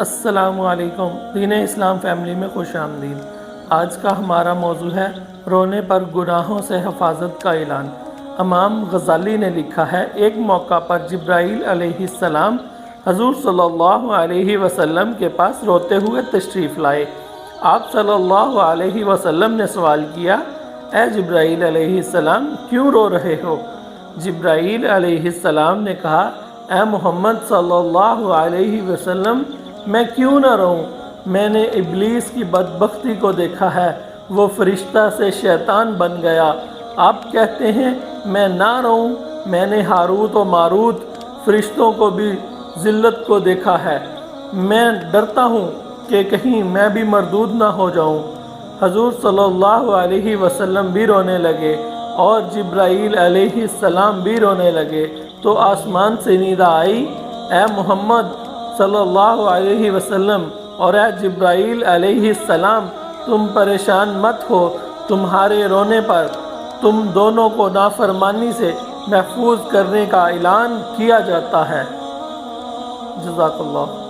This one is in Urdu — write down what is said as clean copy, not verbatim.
السلام علیکم، دین اسلام فیملی میں خوش آمدید۔ آج کا ہمارا موضوع ہے رونے پر گناہوں سے حفاظت کا اعلان۔ امام غزالی نے لکھا ہے، ایک موقع پر جبرائیل علیہ السلام حضور صلی اللہ علیہ وسلم کے پاس روتے ہوئے تشریف لائے۔ آپ صلی اللہ علیہ وسلم نے سوال کیا، اے جبرائیل علیہ السلام کیوں رو رہے ہو؟ جبرائیل علیہ السلام نے کہا، اے محمد صلی اللہ علیہ وسلم میں کیوں نہ رہوں؟ میں نے ابلیس کی بدبختی کو دیکھا ہے، وہ فرشتہ سے شیطان بن گیا۔ آپ کہتے ہیں میں نہ رہوں؟ میں نے ہاروت و ماروت فرشتوں کو بھی ذلت کو دیکھا ہے۔ میں ڈرتا ہوں کہ کہیں میں بھی مردود نہ ہو جاؤں۔ حضور صلی اللہ علیہ وسلم بھی رونے لگے اور جبرائیل علیہ السلام بھی رونے لگے تو آسمان سے ندا آئی، اے محمد صلی اللہ علیہ وسلم اور اے جبرائیل علیہ السلام، تم پریشان مت ہو، تمہارے رونے پر تم دونوں کو نافرمانی سے محفوظ کرنے کا اعلان کیا جاتا ہے۔ جزاک اللہ۔